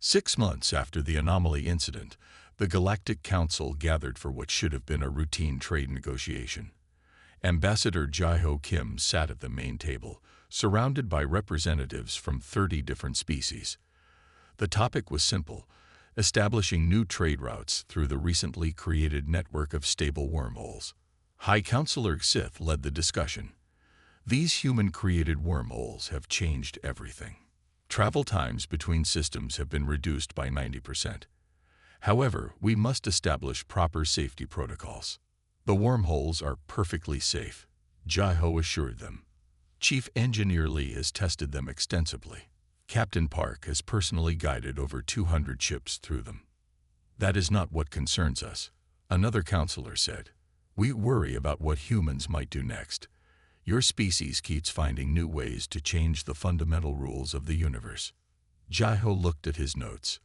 6 months after the anomaly incident, the Galactic Council gathered for what should have been a routine trade negotiation. Ambassador Jai-Ho Kim sat at the main table, surrounded by representatives from 30 different species. The topic was simple: establishing new trade routes through the recently created network of stable wormholes. High Counselor Sith led the discussion. These human-created wormholes have changed everything. Travel times between systems have been reduced by 90%. However, we must establish proper safety protocols. The wormholes are perfectly safe, Jai-Ho assured them. Chief Engineer Lee has tested them extensively. Captain Park has personally guided over 200 ships through them. That is not what concerns us, another counselor said. We worry about what humans might do next. Your species keeps finding new ways to change the fundamental rules of the universe. Jai-Ho looked at his notes.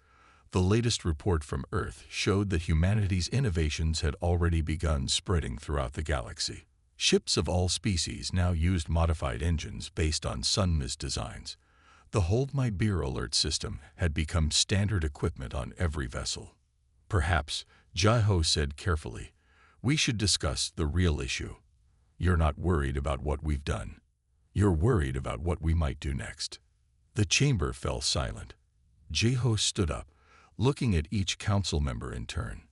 The latest report from Earth showed that humanity's innovations had already begun spreading throughout the galaxy. Ships of all species now used modified engines based on Sunmis designs. The Hold My Beer alert system had become standard equipment on every vessel. Perhaps, Jai-Ho said carefully, we should discuss the real issue. You're not worried about what we've done. You're worried about what we might do next. The chamber fell silent. Jai-Ho stood up, looking at each council member in turn.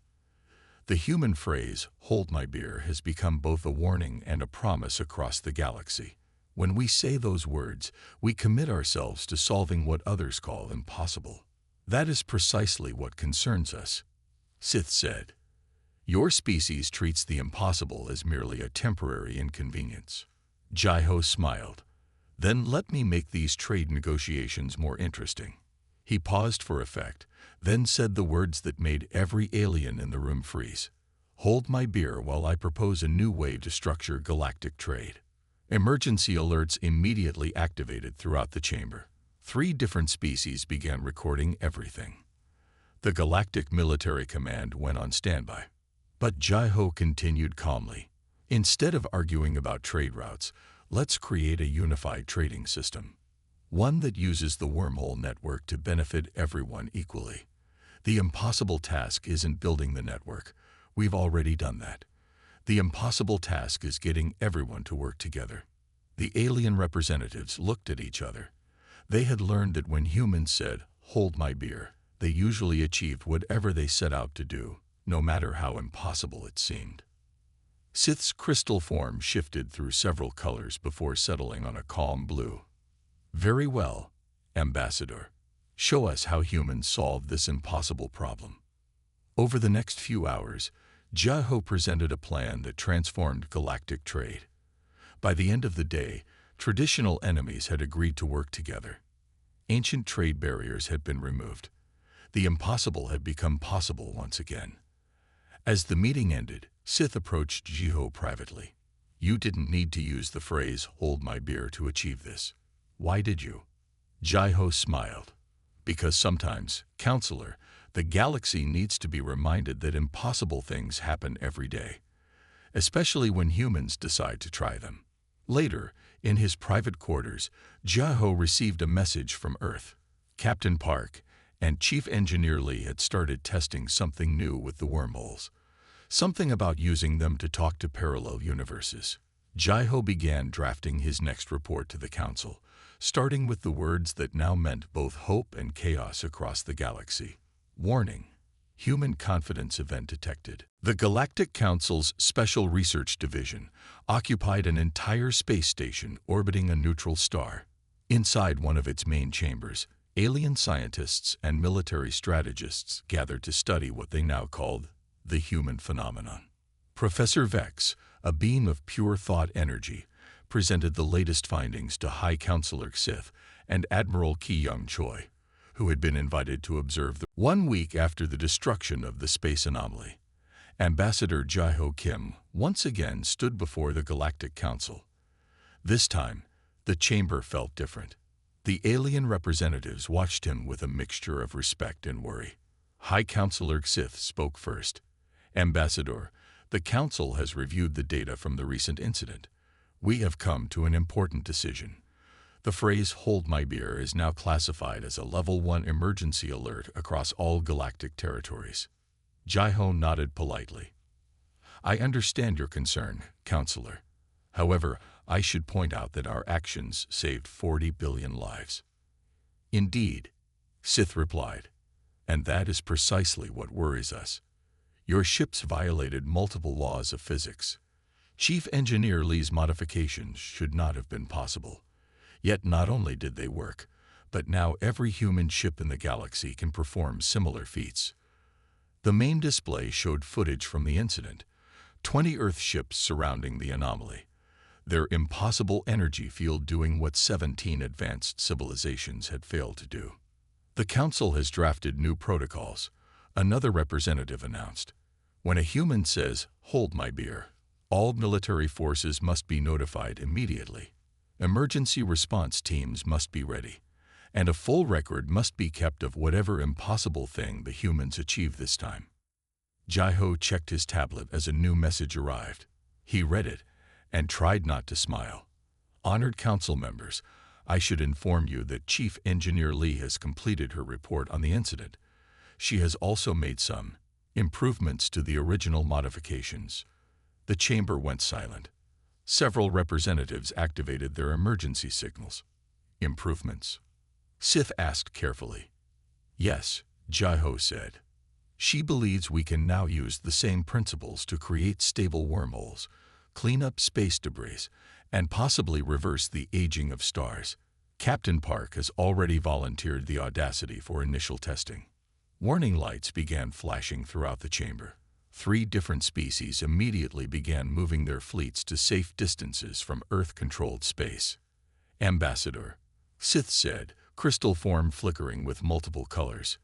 The human phrase, hold my beer, has become both a warning and a promise across the galaxy. When we say those words, we commit ourselves to solving what others call impossible. That is precisely what concerns us, Sith said. Your species treats the impossible as merely a temporary inconvenience. Jai-Ho smiled. Then let me make these trade negotiations more interesting. He paused for effect, then said the words that made every alien in the room freeze. Hold my beer while I propose a new way to structure galactic trade. Emergency alerts immediately activated throughout the chamber. 3 different species began recording everything. The Galactic Military Command went on standby. But Jai-Ho continued calmly. Instead of arguing about trade routes, let's create a unified trading system. One that uses the wormhole network to benefit everyone equally. The impossible task isn't building the network. We've already done that. The impossible task is getting everyone to work together. The alien representatives looked at each other. They had learned that when humans said, hold my beer, they usually achieved whatever they set out to do, no matter how impossible it seemed. Sith's crystal form shifted through several colors before settling on a calm blue. Very well, Ambassador. Show us how humans solve this impossible problem. Over the next few hours, Jai-Ho presented a plan that transformed galactic trade. By the end of the day, traditional enemies had agreed to work together. Ancient trade barriers had been removed. The impossible had become possible once again. As the meeting ended, Sith approached Jai-Ho privately. You didn't need to use the phrase, hold my beer, to achieve this. Why did you? Jai-Ho smiled. Because sometimes, Counselor, the galaxy needs to be reminded that impossible things happen every day, especially when humans decide to try them. Later, in his private quarters, Jai-Ho received a message from Earth. Captain Park and Chief Engineer Lee had started testing something new with the wormholes. Something about using them to talk to parallel universes. Jai-Ho began drafting his next report to the Council, starting with the words that now meant both hope and chaos across the galaxy. Warning: human confidence event detected. The Galactic Council's Special Research Division occupied an entire space station orbiting a neutral star. Inside one of its main chambers, alien scientists and military strategists gathered to study what they now called the human phenomenon. Professor Vex, a beam of pure thought energy, presented the latest findings to High Counselor Sith and Admiral Ki-Young Choi, who had been invited to observe 1 week after the destruction of the space anomaly. Ambassador Jai-Ho Kim once again stood before the Galactic Council. This time, the chamber felt different. The alien representatives watched him with a mixture of respect and worry. High Counselor Sith spoke first. Ambassador, the Council has reviewed the data from the recent incident. We have come to an important decision. The phrase "hold my beer" is now classified as a Level 1 emergency alert across all galactic territories. Jai-Ho nodded politely. I understand your concern, Counselor. However, I should point out that our actions saved 40 billion lives. Indeed, Sith replied, and that is precisely what worries us. Your ships violated multiple laws of physics. Chief Engineer Lee's modifications should not have been possible. Yet not only did they work, but now every human ship in the galaxy can perform similar feats. The main display showed footage from the incident, 20 Earth ships surrounding the anomaly, their impossible energy field doing what 17 advanced civilizations had failed to do. The Council has drafted new protocols, another representative announced. When a human says, "Hold my beer," all military forces must be notified immediately. Emergency response teams must be ready, and a full record must be kept of whatever impossible thing the humans achieve this time. Jai-Ho checked his tablet as a new message arrived. He read it and tried not to smile. Honored Council members, I should inform you that Chief Engineer Lee has completed her report on the incident. She has also made some improvements to the original modifications. The chamber went silent. Several representatives activated their emergency signals. Improvements? Sith asked carefully. Yes, Jai-Ho said. She believes we can now use the same principles to create stable wormholes, clean up space debris, and possibly reverse the aging of stars. Captain Park has already volunteered the Audacity for initial testing. Warning lights began flashing throughout the chamber. 3 different species immediately began moving their fleets to safe distances from Earth-controlled space. Ambassador, Sith said, crystal form flickering with multiple colors.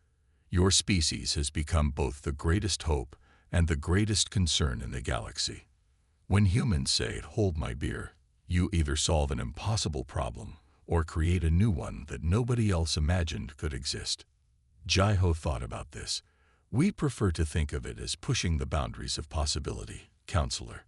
Your species has become both the greatest hope and the greatest concern in the galaxy. When humans say, "Hold my beer," you either solve an impossible problem or create a new one that nobody else imagined could exist. Jai-Ho thought about this. We prefer to think of it as pushing the boundaries of possibility, Counselor.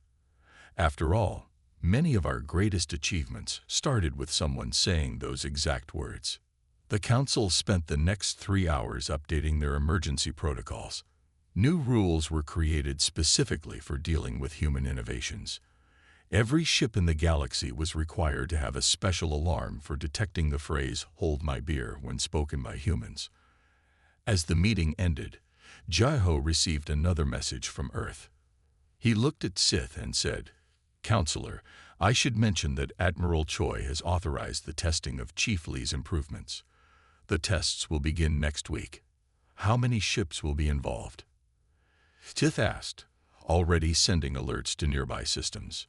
After all, many of our greatest achievements started with someone saying those exact words. The Council spent the next 3 hours updating their emergency protocols. New rules were created specifically for dealing with human innovations. Every ship in the galaxy was required to have a special alarm for detecting the phrase, "Hold my beer," when spoken by humans. As the meeting ended, Jai-Ho received another message from Earth. He looked at Sith and said, Counselor, I should mention that Admiral Choi has authorized the testing of Chief Lee's improvements. The tests will begin next week. How many ships will be involved? Sith asked, already sending alerts to nearby systems.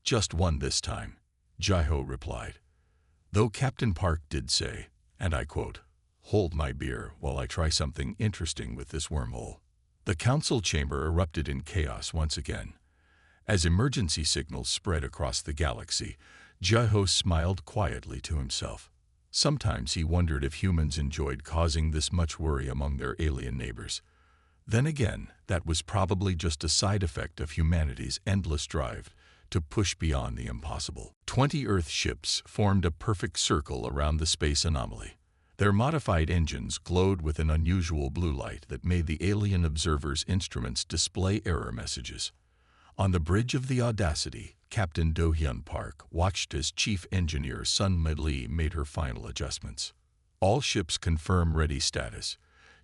Just one this time, Jai-Ho replied. Though Captain Park did say, and I quote, "Hold my beer while I try something interesting with this wormhole." The council chamber erupted in chaos once again. As emergency signals spread across the galaxy, Jai-Ho smiled quietly to himself. Sometimes he wondered if humans enjoyed causing this much worry among their alien neighbors. Then again, that was probably just a side effect of humanity's endless drive to push beyond the impossible. 20 Earth ships formed a perfect circle around the space anomaly. Their modified engines glowed with an unusual blue light that made the alien observers' instruments display error messages. On the bridge of the Audacity, Captain Do-Hyun Park watched as Chief Engineer Sun-Ma Lee made her final adjustments. All ships confirm ready status.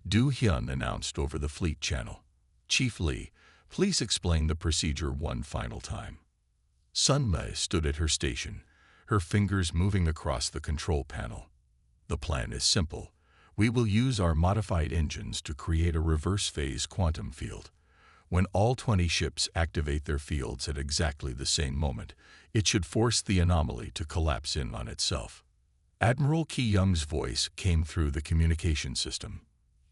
Do-Hyun announced over the fleet channel. Chief Lee, please explain the procedure one final time. Sun-Ma stood at her station, her fingers moving across the control panel. The plan is simple. We will use our modified engines to create a reverse-phase quantum field. When all 20 ships activate their fields at exactly the same moment, it should force the anomaly to collapse in on itself. Admiral Ki-Young's voice came through the communication system.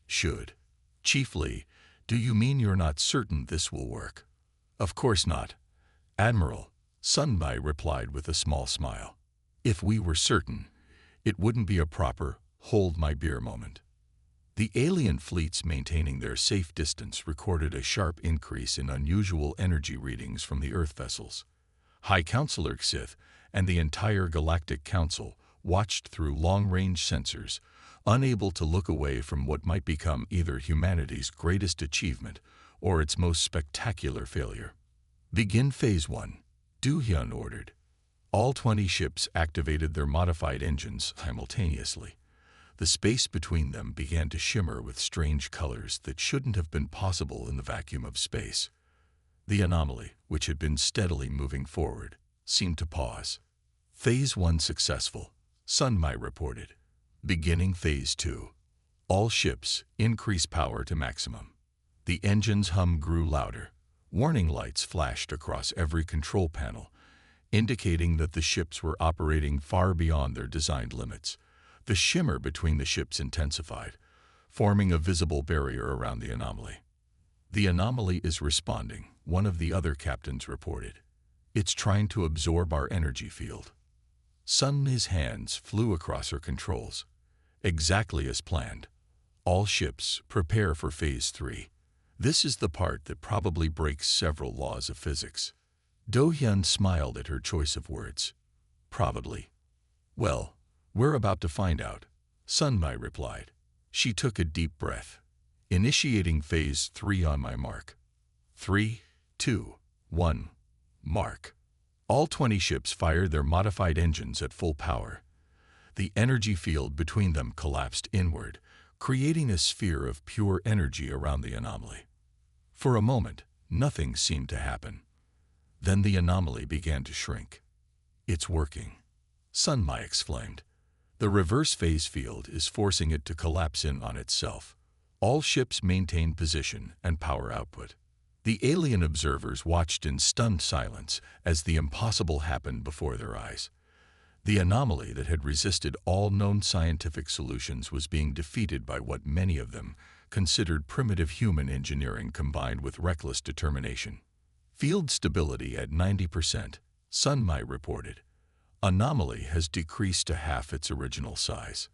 Should. Chief Lee, do you mean you're not certain this will work? Of course not. Admiral, Sun-Ma replied with a small smile. If we were certain, it wouldn't be a proper, hold my beer moment. The alien fleets maintaining their safe distance recorded a sharp increase in unusual energy readings from the Earth vessels. High Counselor Sith and the entire Galactic Council watched through long-range sensors, unable to look away from what might become either humanity's greatest achievement or its most spectacular failure. "Begin Phase 1, Do-hyun ordered. All 20 ships activated their modified engines simultaneously. The space between them began to shimmer with strange colors that shouldn't have been possible in the vacuum of space. The anomaly, which had been steadily moving forward, seemed to pause. Phase 1 successful, Sunmi reported. Beginning Phase 2. All ships, increase power to maximum. The engine's hum grew louder. Warning lights flashed across every control panel, indicating that the ships were operating far beyond their designed limits. The shimmer between the ships intensified, forming a visible barrier around the anomaly. "The anomaly is responding," one of the other captains reported. "It's trying to absorb our energy field." Sunmi's hands flew across her controls. "Exactly as planned. All ships, prepare for Phase 3. This is the part that probably breaks several laws of physics." Do-hyun smiled at her choice of words. "Probably. Well, we're about to find out," Sunmi replied. She took a deep breath. "Initiating Phase 3 on my mark. 3, 2, 1, mark." All 20 ships fired their modified engines at full power. The energy field between them collapsed inward, creating a sphere of pure energy around the anomaly. For a moment, nothing seemed to happen. Then the anomaly began to shrink. "It's working," Sunmi exclaimed. "The reverse phase field is forcing it to collapse in on itself." All ships maintained position and power output. The alien observers watched in stunned silence as the impossible happened before their eyes. The anomaly that had resisted all known scientific solutions was being defeated by what many of them considered primitive human engineering combined with reckless determination. "Field stability at 90%, Sunmi reported. Anomaly has decreased to half its original size."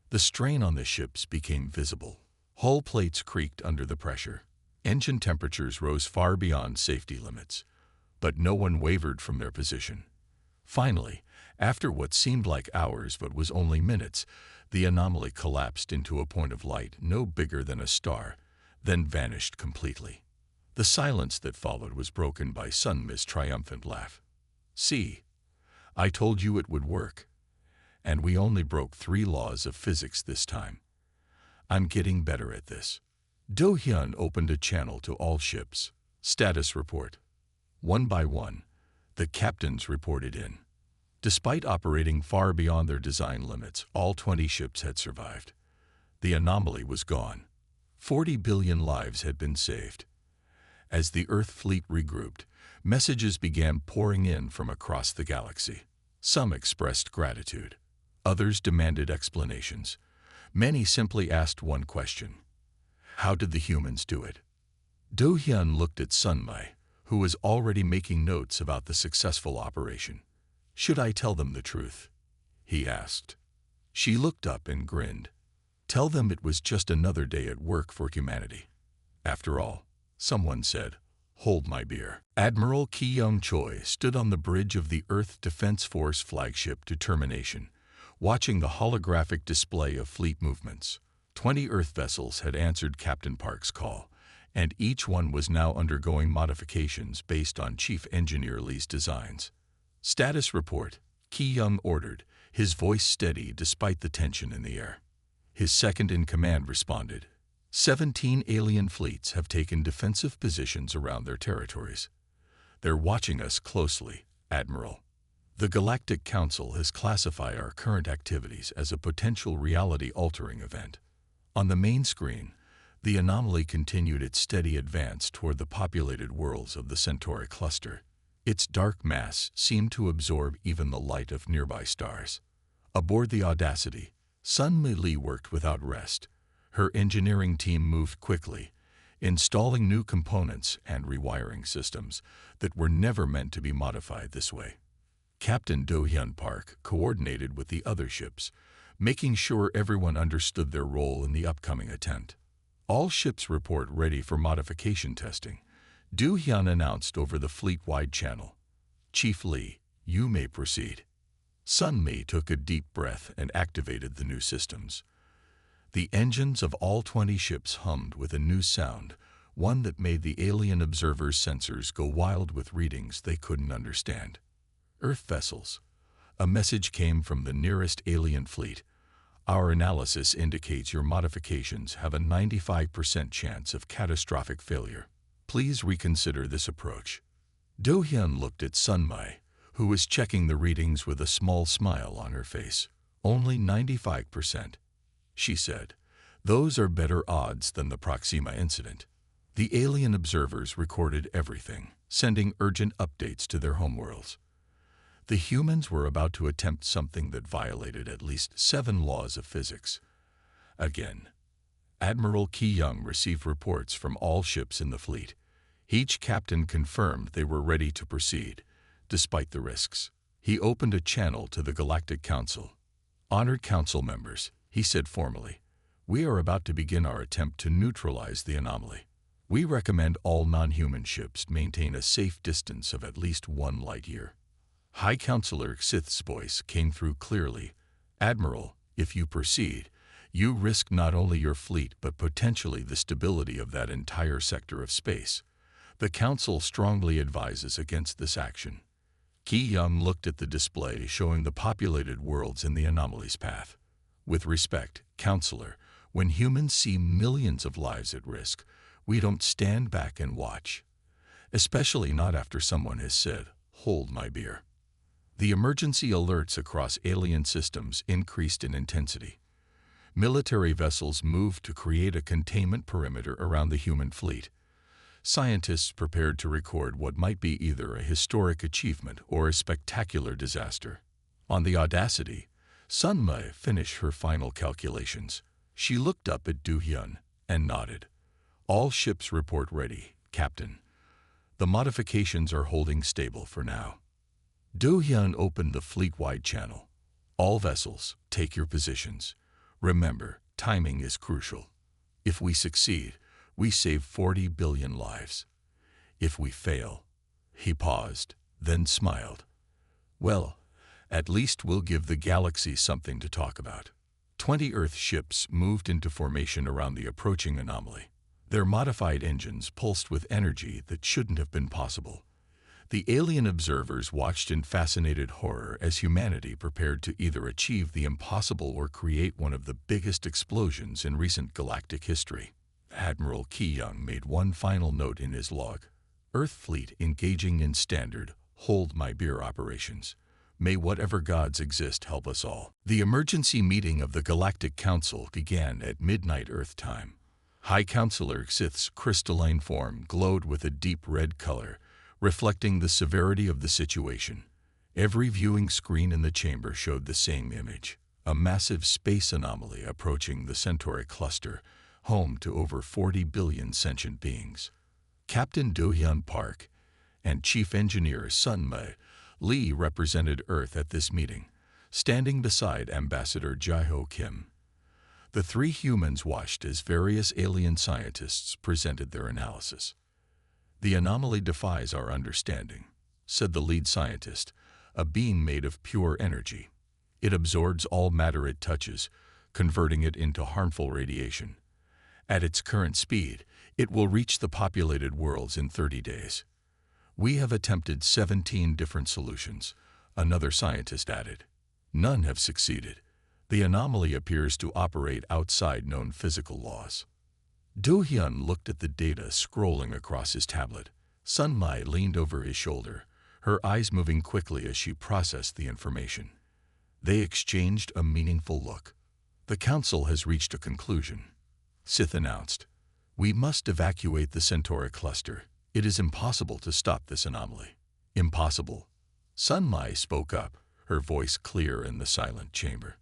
The strain on the ships became visible. Hull plates creaked under the pressure. Engine temperatures rose far beyond safety limits. But no one wavered from their position. Finally, after what seemed like hours but was only minutes, the anomaly collapsed into a point of light no bigger than a star, then vanished completely. The silence that followed was broken by Sunmi's triumphant laugh. "See, I told you it would work. And we only broke 3 laws of physics this time. I'm getting better at this." Do-hyun opened a channel to all ships. "Status report." One by one, the captains reported in. Despite operating far beyond their design limits, all 20 ships had survived. The anomaly was gone. 40 billion lives had been saved. As the Earth fleet regrouped, messages began pouring in from across the galaxy. Some expressed gratitude. Others demanded explanations. Many simply asked one question: how did the humans do it? Do-hyun looked at Sunmi, who was already making notes about the successful operation. "Should I tell them the truth?" he asked. She looked up and grinned. "Tell them it was just another day at work for humanity." After all, someone said, "Hold my beer." Admiral Ki-young-choi stood on the bridge of the Earth Defense Force flagship Determination, watching the holographic display of fleet movements. 20 Earth vessels had answered Captain Park's call, and each one was now undergoing modifications based on Chief Engineer Lee's designs. "Status report," Ki-young ordered, his voice steady despite the tension in the air. His second-in-command responded. 17 alien fleets have taken defensive positions around their territories. They're watching us closely, Admiral. The Galactic Council has classified our current activities as a potential reality-altering event. On the main screen, the anomaly continued its steady advance toward the populated worlds of the Centauri cluster. Its dark mass seemed to absorb even the light of nearby stars. Aboard the Audacity, Sunmi Lee worked without rest. Her engineering team moved quickly, installing new components and rewiring systems that were never meant to be modified this way. Captain Do-hyun Park coordinated with the other ships, making sure everyone understood their role in the upcoming attempt. "All ships report ready for modification testing," Do-hyun announced over the fleet-wide channel. "Chief Lee, you may proceed." Sun Mi took a deep breath and activated the new systems. The engines of all 20 ships hummed with a new sound, one that made the alien observers' sensors go wild with readings they couldn't understand. Earth vessels. A message came from the nearest alien fleet. Our analysis indicates your modifications have a 95% chance of catastrophic failure. Please reconsider this approach. Do-hyun looked at Sun Mi, who was checking the readings with a small smile on her face. Only 95%, she said. Those are better odds than the Proxima incident. The alien observers recorded everything, sending urgent updates to their homeworlds. The humans were about to attempt something that violated at least 7 laws of physics. Again, Admiral Ki-young received reports from all ships in the fleet. Each captain confirmed they were ready to proceed, despite the risks. He opened a channel to the Galactic Council. "Honored Council members," he said formally, "we are about to begin our attempt to neutralize the anomaly. We recommend all non-human ships maintain a safe distance of at least 1 light-year." High Counselor Sith's voice came through clearly. "Admiral, if you proceed, you risk not only your fleet but potentially the stability of that entire sector of space. The Council strongly advises against this action." Ki-young looked at the display showing the populated worlds in the anomaly's path. "With respect, Counselor, when humans see millions of lives at risk, we don't stand back and watch. Especially not after someone has said, 'Hold my beer.'" The emergency alerts across alien systems increased in intensity. Military vessels moved to create a containment perimeter around the human fleet. Scientists prepared to record what might be either a historic achievement or a spectacular disaster. On the Audacity, Sun Mi finished her final calculations. She looked up at Do-hyun and nodded. "All ships report ready, Captain. The modifications are holding stable for now." Do-hyun opened the fleet-wide channel. "All vessels, take your positions. Remember, timing is crucial. If we succeed, we save 40 billion lives. If we fail—" He paused, then smiled. "Well, at least we'll give the galaxy something to talk about." 20 Earth ships moved into formation around the approaching anomaly. Their modified engines pulsed with energy that shouldn't have been possible. The alien observers watched in fascinated horror as humanity prepared to either achieve the impossible or create one of the biggest explosions in recent galactic history. Admiral Ki-young made one final note in his log. "Earth fleet engaging in standard, hold my beer operations. May whatever gods exist help us all." The emergency meeting of the Galactic Council began at midnight Earth time. High Counselor Sith's crystalline form glowed with a deep red color, reflecting the severity of the situation. Every viewing screen in the chamber showed the same image: a massive space anomaly approaching the Centauri cluster, home to over 40 billion sentient beings. Captain Do-hyun Park and Chief Engineer Sun Mi Lee represented Earth at this meeting, standing beside Ambassador Jae-ho Kim. The 3 humans watched as various alien scientists presented their analysis. "The anomaly defies our understanding," said the lead scientist, "a being made of pure energy. It absorbs all matter it touches, converting it into harmful radiation. At its current speed, it will reach the populated worlds in 30 days. We have attempted 17 different solutions," another scientist added. "None have succeeded. The anomaly appears to operate outside known physical laws." Do-hyun looked at the data scrolling across his tablet. Sun Mi leaned over his shoulder, her eyes moving quickly as she processed the information. They exchanged a meaningful look. "The Council has reached a conclusion," Sith announced. "We must evacuate the Centauri cluster. It is impossible to stop this anomaly." "Impossible?" Sun Mi spoke up, her voice clear in the silent chamber.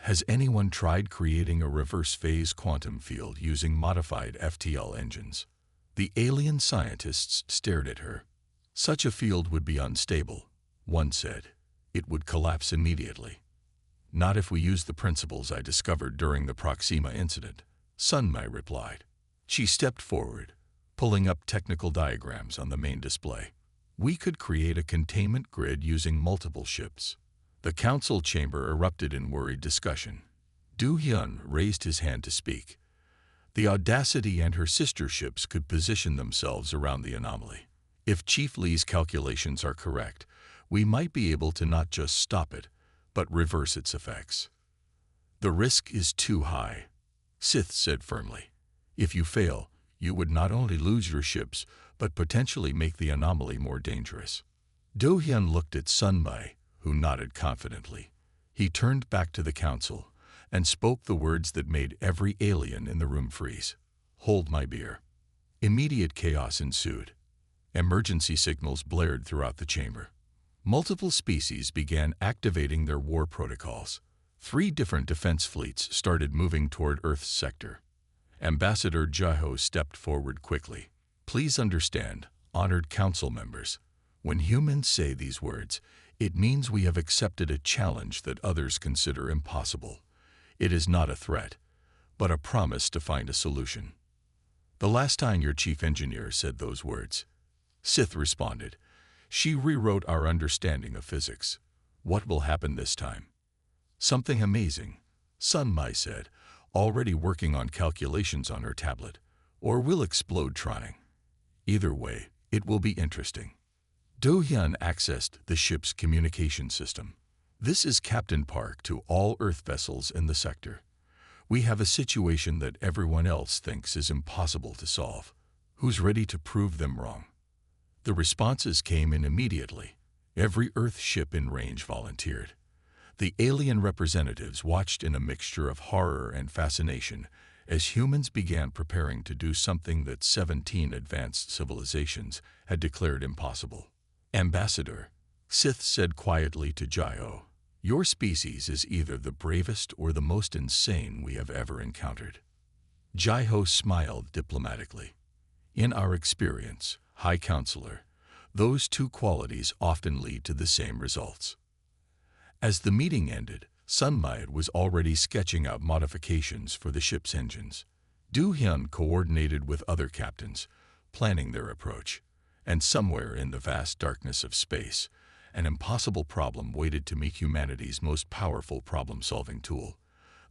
"Has anyone tried creating a reverse-phase quantum field using modified FTL engines?" The alien scientists stared at her. "Such a field would be unstable," one said. "It would collapse immediately." "Not if we use the principles I discovered during the Proxima incident," Sun Mi replied. She stepped forward, pulling up technical diagrams on the main display. "We could create a containment grid using multiple ships. The council chamber erupted in worried discussion. Du Hyun raised his hand to speak. The Audacity and her sister ships could position themselves around the anomaly. If Chief Lee's calculations are correct, we might be able to not just stop it, but reverse its effects. The risk is too high, Sith said firmly. If you fail, you would not only lose your ships, but potentially make the anomaly more dangerous. Do Hyun looked at Sun Mai, who nodded confidently. He turned back to the council and spoke the words that made every alien in the room freeze. Hold my beer. Immediate chaos ensued. Emergency signals blared throughout the chamber. Multiple species began activating their war protocols. 3 different defense fleets started moving toward Earth's sector. Ambassador Jaho stepped forward quickly. Please understand, honored council members, when humans say these words, it means we have accepted a challenge that others consider impossible. It is not a threat, but a promise to find a solution. The last time your chief engineer said those words, Sith responded, she rewrote our understanding of physics. What will happen this time? Something amazing, Sun Mai said, already working on calculations on her tablet, or we'll explode trying. Either way, it will be interesting. Do Hyun accessed the ship's communication system. This is Captain Park to all Earth vessels in the sector. We have a situation that everyone else thinks is impossible to solve. Who's ready to prove them wrong? The responses came in immediately. Every Earth ship in range volunteered. The alien representatives watched in a mixture of horror and fascination as humans began preparing to do something that 17 advanced civilizations had declared impossible. Ambassador, Sith said quietly to Jaho, your species is either the bravest or the most insane we have ever encountered. Jaho smiled diplomatically. In our experience, High Counselor, those 2 qualities often lead to the same results. As the meeting ended, Sun Mai was already sketching out modifications for the ship's engines. Du Hyun coordinated with other captains, planning their approach. And somewhere in the vast darkness of space, an impossible problem waited to meet humanity's most powerful problem-solving tool.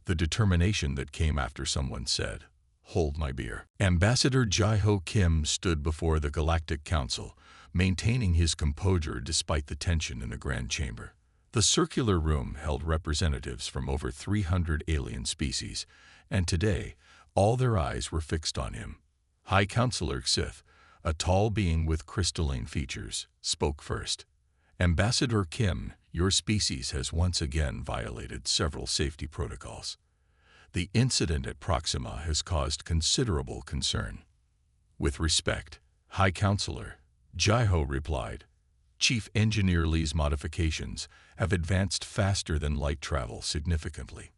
The determination that came after someone said, hold my beer. Ambassador Jaho Kim stood before the Galactic Council, maintaining his composure despite the tension in the Grand Chamber. The circular room held representatives from over 300 alien species, and today, all their eyes were fixed on him. High Counselor Sith, a tall being with crystalline features, spoke first. Ambassador Kim, your species has once again violated several safety protocols. The incident at Proxima has caused considerable concern. With respect, High Counselor, Jaho replied, Chief Engineer Lee's modifications have advanced faster than light travel significantly.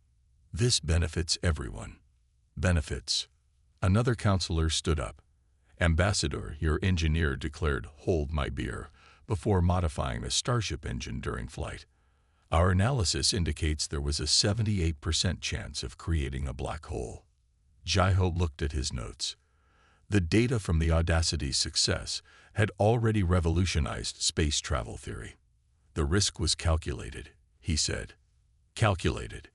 This benefits everyone. Benefits. Another counselor stood up. Ambassador, your engineer declared, hold my beer, before modifying a Starship engine during flight. Our analysis indicates there was a 78% chance of creating a black hole. Jaho looked at his notes. The data from the Audacity's success had already revolutionized space travel theory. The risk was calculated, he said. Calculated.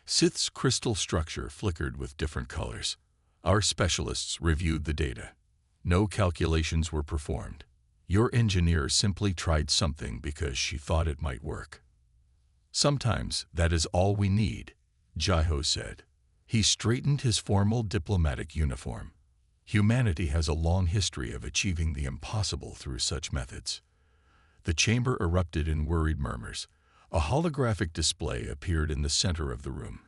Sith's crystal structure flickered with different colors. Our specialists reviewed the data. No calculations were performed. Your engineer simply tried something because she thought it might work. Sometimes that is all we need, Jaho said. He straightened his formal diplomatic uniform. Humanity has a long history of achieving the impossible through such methods. The chamber erupted in worried murmurs. A holographic display appeared in the center of the room,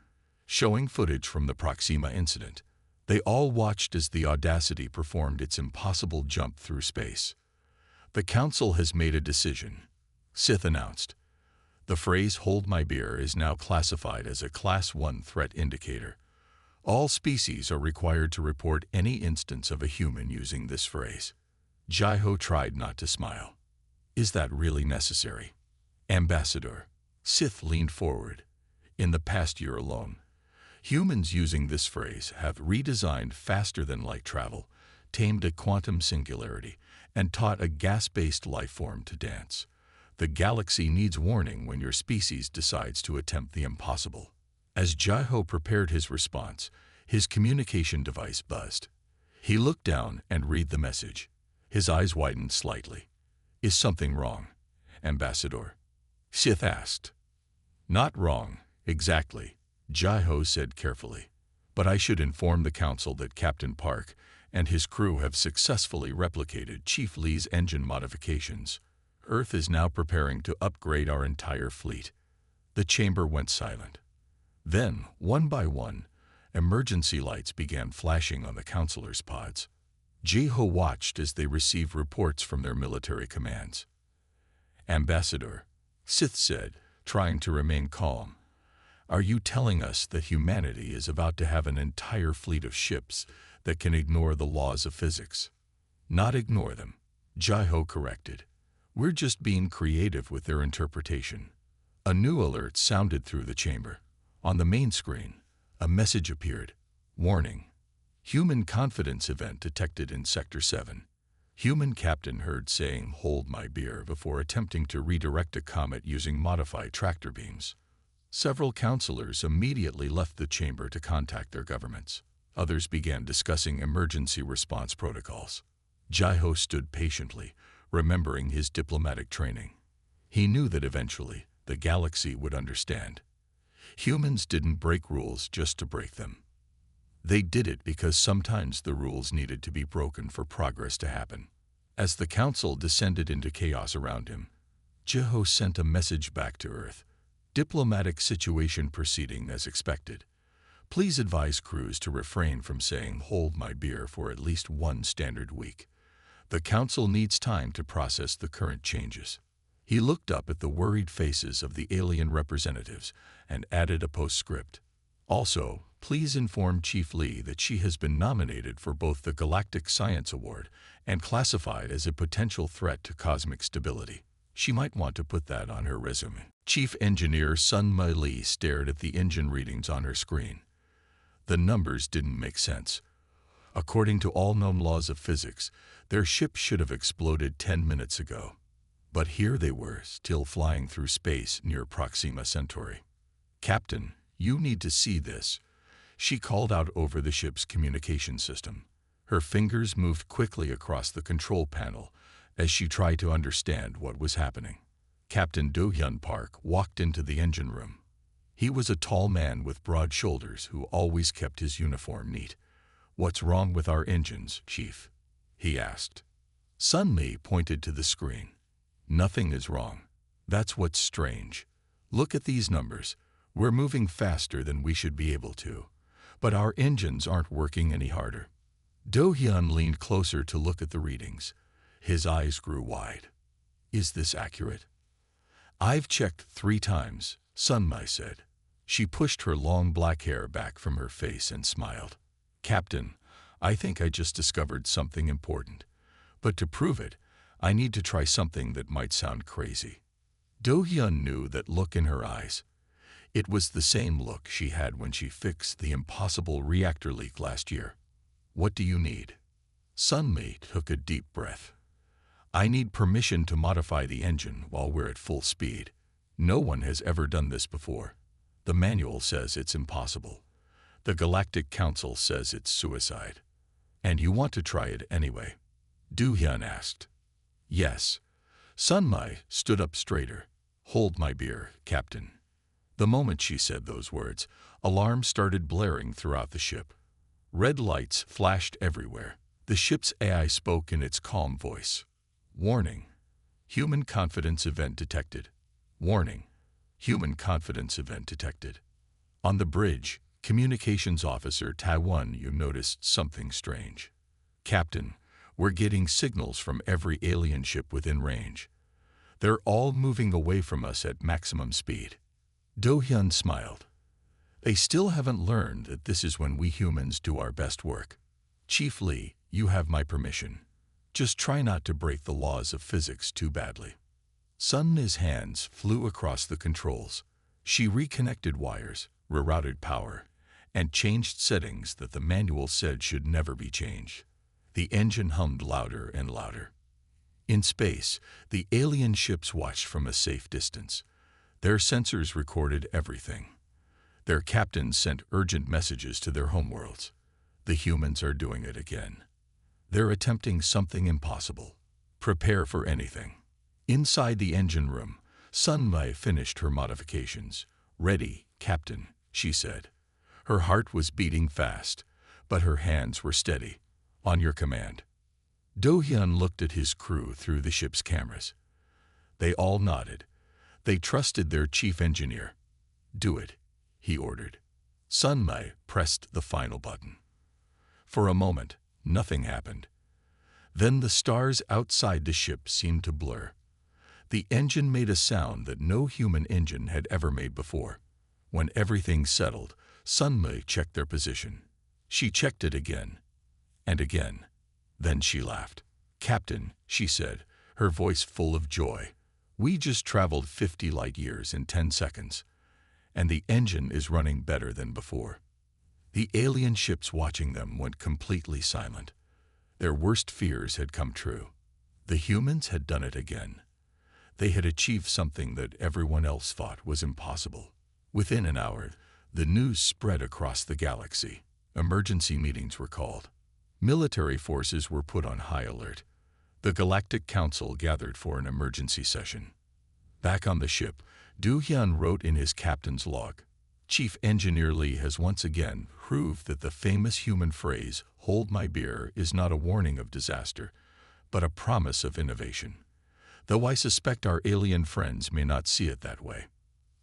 showing footage from the Proxima incident. They all watched as the Audacity performed its impossible jump through space. The Council has made a decision, Sith announced. The phrase "hold my beer" is now classified as a Class 1 threat indicator. All species are required to report any instance of a human using this phrase. Jaho tried not to smile. Is that really necessary? Ambassador, Sith leaned forward. In the past year alone, humans using this phrase have redesigned faster-than-light travel, tamed a quantum singularity, and taught a gas-based life form to dance. The galaxy needs warning when your species decides to attempt the impossible. As Jai-Ho prepared his response, his communication device buzzed. He looked down and read the message. His eyes widened slightly. "Is something wrong, Ambassador?" Sith asked. "Not wrong, exactly," Jai-Ho said carefully. "But I should inform the Council that Captain Park and his crew have successfully replicated Chief Lee's engine modifications. Earth is now preparing to upgrade our entire fleet." The chamber went silent. Then, one by one, emergency lights began flashing on the counselors' pods. Jai-Ho watched as they received reports from their military commands. "Ambassador," Sith said, trying to remain calm, "are you telling us that humanity is about to have an entire fleet of ships that can ignore the laws of physics?" "Not ignore them," Jai-Ho corrected. "We're just being creative with their interpretation." A new alert sounded through the chamber. On the main screen, a message appeared. "Warning. Human confidence event detected in Sector 7. Human captain heard saying 'hold my beer' before attempting to redirect a comet using modified tractor beams." Several counselors immediately left the chamber to contact their governments. Others began discussing emergency response protocols. Jai-Ho stood patiently, remembering his diplomatic training. He knew that eventually the galaxy would understand. Humans didn't break rules just to break them. They did it because sometimes the rules needed to be broken for progress to happen. As the Council descended into chaos around him, Jai-Ho sent a message back to Earth. "Diplomatic situation proceeding as expected. Please advise crews to refrain from saying 'hold my beer' for at least one standard week. The Council needs time to process the current changes." He looked up at the worried faces of the alien representatives and added a postscript. "Also, please inform Chief Lee that she has been nominated for both the Galactic Science Award and classified as a potential threat to cosmic stability. She might want to put that on her resume." Chief Engineer Sun Mi Lee stared at the engine readings on her screen. The numbers didn't make sense. According to all known laws of physics, their ship should have exploded 10 minutes ago. But here they were, still flying through space near Proxima Centauri. "Captain, you need to see this," she called out over the ship's communication system. Her fingers moved quickly across the control panel as she tried to understand what was happening. Captain Do-hyun Park walked into the engine room. He was a tall man with broad shoulders who always kept his uniform neat. "What's wrong with our engines, Chief?" he asked. Sun Mi pointed to the screen. "Nothing is wrong. That's what's strange. Look at these numbers. We're moving faster than we should be able to, but our engines aren't working any harder." Do-hyun leaned closer to look at the readings. His eyes grew wide. "Is this accurate?" "I've checked 3 times, Sun Mi said. She pushed her long black hair back from her face and smiled. "Captain, I think I just discovered something important. But to prove it, I need to try something that might sound crazy." Do-hyun knew that look in her eyes. It was the same look she had when she fixed the impossible reactor leak last year. "What do you need?" Sun Mi took a deep breath. "I need permission to modify the engine while we're at full speed. No one has ever done this before. The manual says it's impossible. The Galactic Council says it's suicide. And you want to try it anyway?" Do-hyun asked. "Yes." Sun Mi stood up straighter. "Hold my beer, Captain." The moment she said those words, alarms started blaring throughout the ship. Red lights flashed everywhere. The ship's AI spoke in its calm voice. "Warning. Human confidence event detected. Warning. Human confidence event detected." On the bridge, Communications Officer Taiwan Yu noticed something strange. "Captain, we're getting signals from every alien ship within range. They're all moving away from us at maximum speed." Do-hyun smiled. "They still haven't learned that this is when we humans do our best work. Chief Lee, you have my permission. Just try not to break the laws of physics too badly." Sun Mi's hands flew across the controls. She reconnected wires, rerouted power, and changed settings that the manual said should never be changed. The engine hummed louder and louder. In space, the alien ships watched from a safe distance. Their sensors recorded everything. Their captains sent urgent messages to their homeworlds. The humans are doing it again. They're attempting something impossible. Prepare for anything. Inside the engine room, Sun Mai finished her modifications. "Ready, Captain," she said. Her heart was beating fast, but her hands were steady. "On your command." Do-hyun looked at his crew through the ship's cameras. They all nodded. They trusted their chief engineer. "Do it," he ordered. Sun Mai pressed the final button. For a moment, nothing happened. Then the stars outside the ship seemed to blur. The engine made a sound that no human engine had ever made before. When everything settled, Sun Mai checked their position. She checked it again and again. Then she laughed. "Captain," she said, her voice full of joy, "we just traveled 50 light years in 10 seconds, and the engine is running better than before." The alien ships watching them went completely silent. Their worst fears had come true. The humans had done it again. They had achieved something that everyone else thought was impossible. Within an hour, the news spread across the galaxy. Emergency meetings were called. Military forces were put on high alert. The Galactic Council gathered for an emergency session. Back on the ship, Do-hyun wrote in his captain's log, "Chief Engineer Lee has once again proved that the famous human phrase, 'hold my beer,' is not a warning of disaster, but a promise of innovation. Though I suspect our alien friends may not see it that way."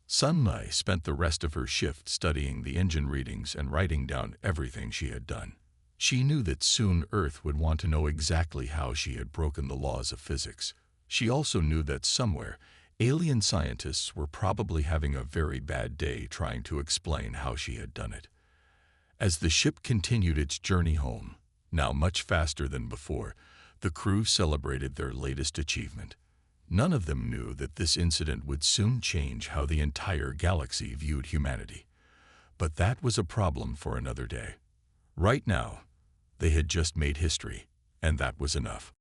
Sun Mai spent the rest of her shift studying the engine readings and writing down everything she had done. She knew that soon Earth would want to know exactly how she had broken the laws of physics. She also knew that somewhere, alien scientists were probably having a very bad day trying to explain how she had done it. As the ship continued its journey home, now much faster than before, the crew celebrated their latest achievement. None of them knew that this incident would soon change how the entire galaxy viewed humanity. But that was a problem for another day. Right now, they had just made history, and that was enough.